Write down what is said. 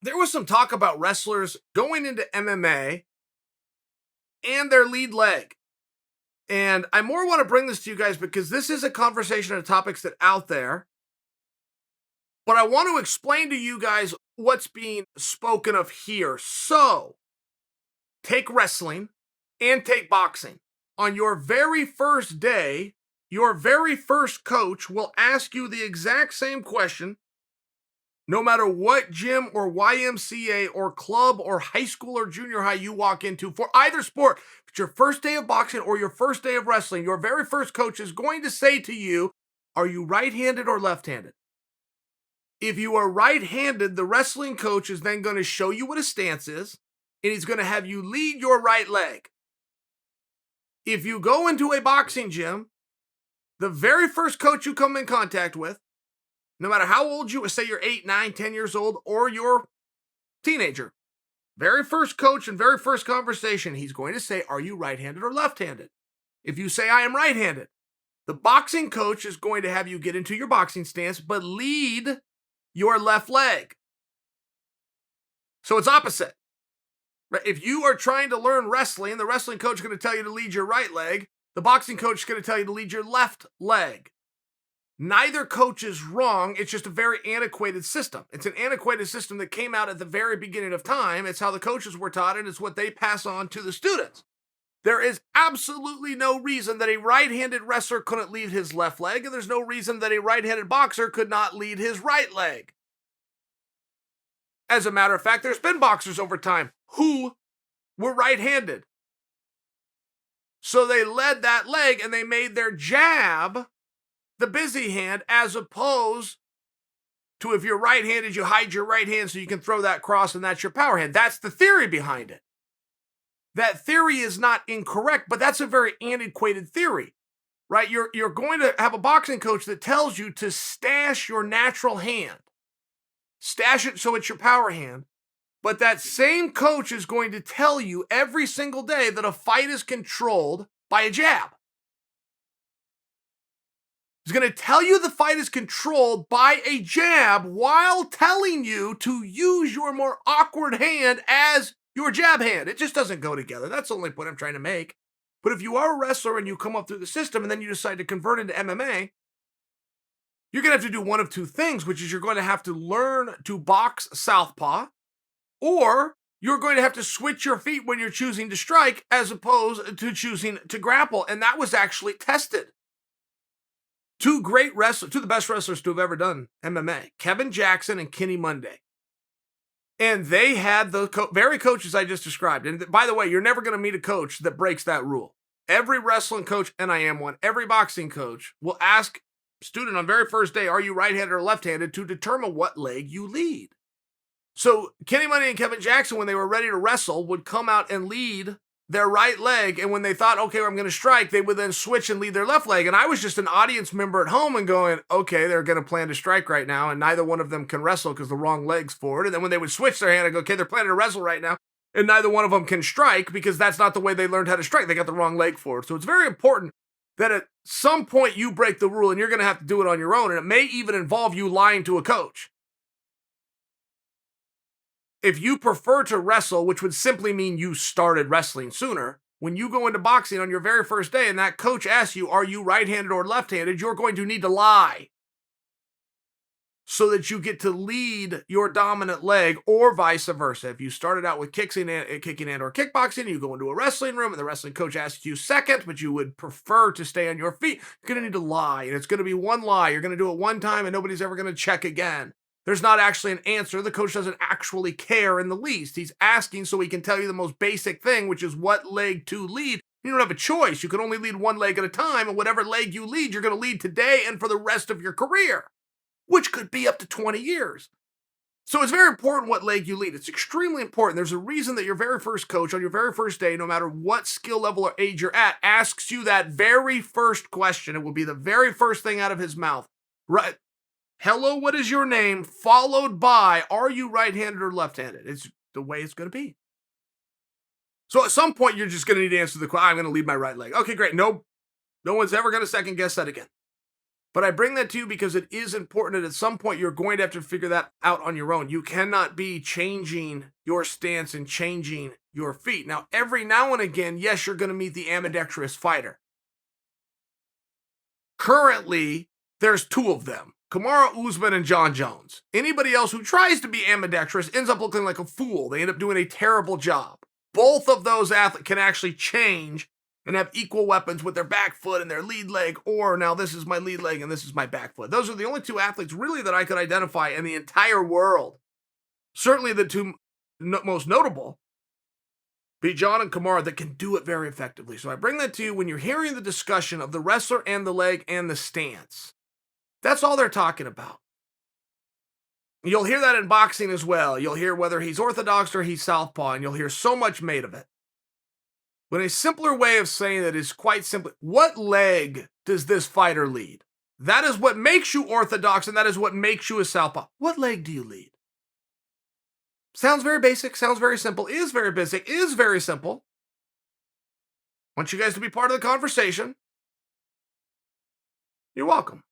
There was some talk about wrestlers going into MMA and their lead leg. And I more want to bring this to you guys because this is a conversation of topics that out there. But I want to explain to you guys what's being spoken of here. So, take wrestling and take boxing. On your very first day, your very first coach will ask you the exact same question, no matter what gym or YMCA or club or high school or junior high you walk into for either sport. If it's your first day of boxing or your first day of wrestling, your very first coach is going to say to you, are you right-handed or left-handed? If you are right-handed, the wrestling coach is then going to show you what a stance is, and he's going to have you lead your right leg. If you go into a boxing gym, the very first coach you come in contact with, no matter how old you are, say you're 8, 9, 10 years old, or you're teenager, very first coach and very first conversation, he's going to say, are you right-handed or left-handed? If you say, I am right-handed, the boxing coach is going to have you get into your boxing stance, but lead your left leg. So it's opposite. If you are trying to learn wrestling, the wrestling coach is going to tell you to lead your right leg. The boxing coach is going to tell you to lead your left leg. Neither coach is wrong. It's just a very antiquated system. It's an antiquated system that came out at the very beginning of time. It's how the coaches were taught, and it's what they pass on to the students. There is absolutely no reason that a right-handed wrestler couldn't lead his left leg, and there's no reason that a right-handed boxer could not lead his right leg. As a matter of fact, there's been boxers over time who were right-handed. So they led that leg and they made their jab the busy hand, as opposed to if you're right-handed, you hide your right hand so you can throw that cross and that's your power hand. That's the theory behind it. That theory is not incorrect, but that's a very antiquated theory, right? You're going to have a boxing coach that tells you to stash your natural hand. Stash it so it's your power hand. But that same coach is going to tell you every single day that a fight is controlled by a jab. He's going to tell you the fight is controlled by a jab while telling you to use your more awkward hand as your jab hand. It just doesn't go together. That's the only point I'm trying to make. But if you are a wrestler and you come up through the system and then you decide to convert into MMA, you're going to have to do one of two things, which is you're going to have to learn to box Southpaw, or you're going to have to switch your feet when you're choosing to strike as opposed to choosing to grapple. And that was actually tested. Two of the best wrestlers to have ever done MMA, Kevin Jackson and Kenny Monday. And they had the very coaches I just described. And by the way, you're never going to meet a coach that breaks that rule. Every wrestling coach, and I am one, every boxing coach will ask student on very first day, are you right-handed or left-handed, to determine what leg you lead. So Kenny Monday and Kevin Jackson, when they were ready to wrestle, would come out and lead their right leg, and when they thought, okay, I'm going to strike, they would then switch and lead their left leg. And I was just an audience member at home and going, okay, they're going to plan to strike right now, and neither one of them can wrestle because the wrong leg's forward. And then when they would switch their hand, I go, okay, they're planning to wrestle right now, and neither one of them can strike because that's not the way they learned how to strike. They got the wrong leg forward. So it's very important that at some point you break the rule, and you're going to have to do it on your own, and it may even involve you lying to a coach. If you prefer to wrestle, which would simply mean you started wrestling sooner, when you go into boxing on your very first day and that coach asks you, are you right-handed or left-handed, you're going to need to lie so that you get to lead your dominant leg, or vice versa. If you started out with kicking and or kickboxing, you go into a wrestling room and the wrestling coach asks you second, but you would prefer to stay on your feet, you're going to need to lie. And it's going to be one lie. You're going to do it one time and nobody's ever going to check again. There's not actually an answer. The coach doesn't actually care in the least. He's asking so he can tell you the most basic thing, which is what leg to lead. You don't have a choice. You can only lead one leg at a time, and whatever leg you lead, you're going to lead today and for the rest of your career, which could be up to 20 years. So it's very important what leg you lead. It's extremely important. There's a reason that your very first coach on your very first day, no matter what skill level or age you're at, asks you that very first question. It will be the very first thing out of his mouth. Right? Hello, what is your name? Followed by, are you right-handed or left-handed? It's the way it's going to be. So at some point, you're just going to need to answer the question, I'm going to lead my right leg. Okay, great. No one's ever going to second guess that again. But I bring that to you because it is important that at some point you're going to have to figure that out on your own. You cannot be changing your stance and changing your feet. Now, every now and again, yes, you're going to meet the ambidextrous fighter. Currently, there's two of them, Kamaru Usman and John Jones. Anybody else who tries to be ambidextrous ends up looking like a fool. They end up doing a terrible job. Both of those athletes can actually change and have equal weapons with their back foot and their lead leg, or now this is my lead leg and this is my back foot. Those are the only two athletes really that I could identify in the entire world. Certainly the two most notable be John and Kamaru that can do it very effectively. So I bring that to you when you're hearing the discussion of the wrestler and the leg and the stance. That's all they're talking about. You'll hear that in boxing as well. You'll hear whether he's Orthodox or he's Southpaw, and you'll hear so much made of it. When a simpler way of saying it is quite simply, what leg does this fighter lead? That is what makes you Orthodox, and that is what makes you a Southpaw. What leg do you lead? Sounds very basic, sounds very simple, is very basic, is very simple. I want you guys to be part of the conversation. You're welcome.